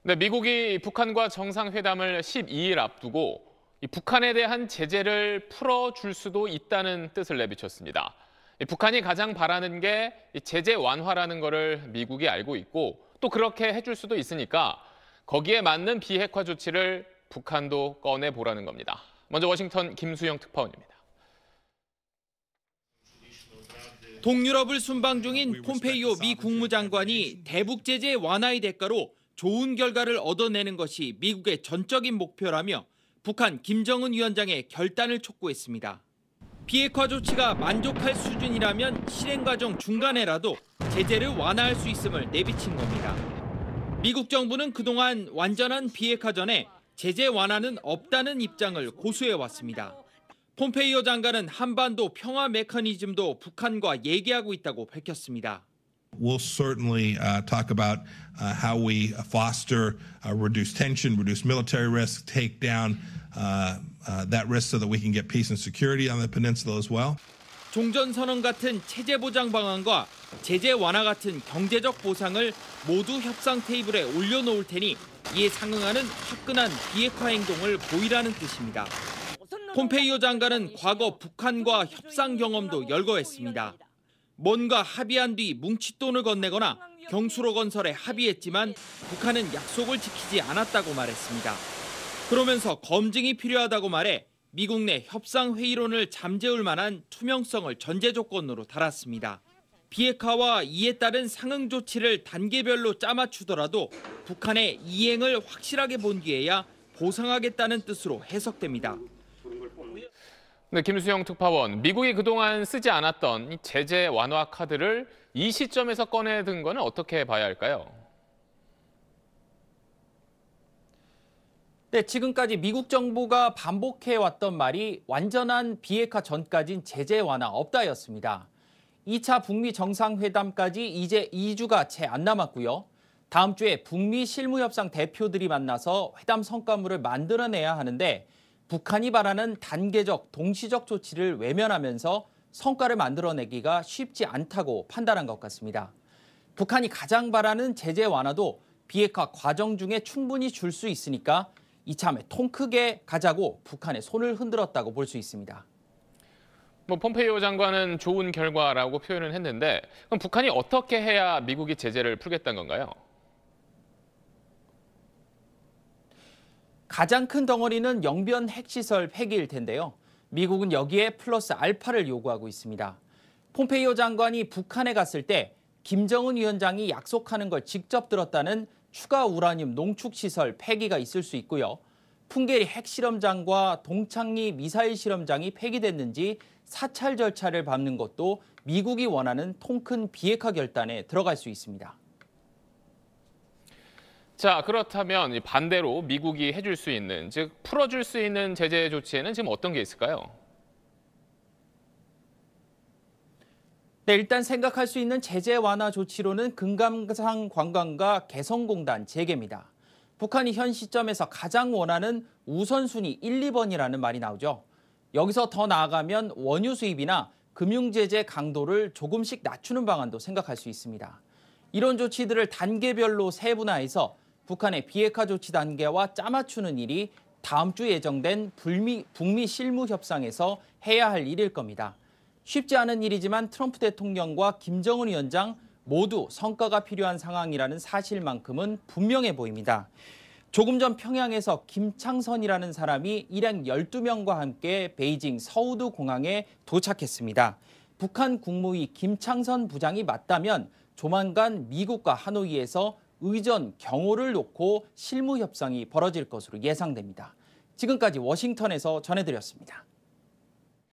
네, 미국이 북한과 정상회담을 12일 앞두고 북한에 대한 제재를 풀어줄 수도 있다는 뜻을 내비쳤습니다. 북한이 가장 바라는 게 제재 완화라는 것을 미국이 알고 있고 또 그렇게 해줄 수도 있으니까 거기에 맞는 비핵화 조치를 북한도 꺼내보라는 겁니다. 먼저 워싱턴 김수영 특파원입니다. 동유럽을 순방 중인 폼페이오 미 국무장관이 대북 제재 완화의 대가로 좋은 결과를 얻어내는 것이 미국의 전적인 목표라며 북한 김정은 위원장의 결단을 촉구했습니다. 비핵화 조치가 만족할 수준이라면 실행 과정 중간에라도 제재를 완화할 수 있음을 내비친 겁니다. 미국 정부는 그동안 완전한 비핵화 전에 제재 완화는 없다는 입장을 고수해왔습니다. 폼페이오 장관은 한반도 평화 메커니즘도 북한과 얘기하고 있다고 밝혔습니다. We'll certainly talk about how we foster reduce tension, reduce military risk, take down that risk so that we can get peace and security on the peninsula as well. 종전선언 같은 체제 보장 방안과 제재 완화 같은 경제적 보상을 모두 협상 테이블에 올려놓을 테니 이에 상응하는 화끈한 비핵화 행동을 보이라는 뜻입니다. 폼페이오 장관은 과거 북한과 협상 경험도 열거했습니다. 뭔가 합의한 뒤 뭉칫돈을 건네거나 경수로 건설에 합의했지만 북한은 약속을 지키지 않았다고 말했습니다. 그러면서 검증이 필요하다고 말해 미국 내 협상 회의론을 잠재울 만한 투명성을 전제 조건으로 달았습니다. 비핵화와 이에 따른 상응 조치를 단계별로 짜맞추더라도 북한의 이행을 확실하게 본 뒤에야 보상하겠다는 뜻으로 해석됩니다. 네, 김수영 특파원, 미국이 그동안 쓰지 않았던 이 제재 완화 카드를 이 시점에서 꺼내든 거는 어떻게 봐야 할까요? 네, 지금까지 미국 정부가 반복해왔던 말이 완전한 비핵화 전까진 제재 완화 없다였습니다. 2차 북미 정상회담까지 이제 2주가 채 안 남았고요. 다음 주에 북미 실무협상 대표들이 만나서 회담 성과물을 만들어내야 하는데 북한이 바라는 단계적, 동시적 조치를 외면하면서 성과를 만들어내기가 쉽지 않다고 판단한 것 같습니다. 북한이 가장 바라는 제재 완화도 비핵화 과정 중에 충분히 줄 수 있으니까 이참에 통 크게 가자고 북한의 손을 흔들었다고 볼 수 있습니다. 폼페이오 장관은 좋은 결과라고 표현을 했는데 그럼 북한이 어떻게 해야 미국이 제재를 풀겠다는 건가요? 가장 큰 덩어리는 영변 핵시설 폐기일 텐데요. 미국은 여기에 플러스 알파를 요구하고 있습니다. 폼페이오 장관이 북한에 갔을 때 김정은 위원장이 약속하는 걸 직접 들었다는 추가 우라늄 농축시설 폐기가 있을 수 있고요. 풍계리 핵실험장과 동창리 미사일 실험장이 폐기됐는지 사찰 절차를 밟는 것도 미국이 원하는 통큰 비핵화 결단에 들어갈 수 있습니다. 자, 그렇다면 반대로 미국이 해줄 수 있는, 즉 풀어줄 수 있는 제재 조치에는 지금 어떤 게 있을까요? 네, 일단 생각할 수 있는 제재 완화 조치로는 금강산 관광과 개성공단 재개입니다. 북한이 현 시점에서 가장 원하는 우선순위 1, 2번이라는 말이 나오죠. 여기서 더 나아가면 원유 수입이나 금융제재 강도를 조금씩 낮추는 방안도 생각할 수 있습니다. 이런 조치들을 단계별로 세분화해서 북한의 비핵화 조치 단계와 짜맞추는 일이 다음 주 예정된 북미 실무협상에서 해야 할 일일 겁니다. 쉽지 않은 일이지만 트럼프 대통령과 김정은 위원장 모두 성과가 필요한 상황이라는 사실만큼은 분명해 보입니다. 조금 전 평양에서 김창선이라는 사람이 일행 12명과 함께 베이징 서우두 공항에 도착했습니다. 북한 국무위 김창선 부장이 맞다면 조만간 미국과 하노이에서 의전 경호를 놓고 실무 협상이 벌어질 것으로 예상됩니다. 지금까지 워싱턴에서 전해드렸습니다.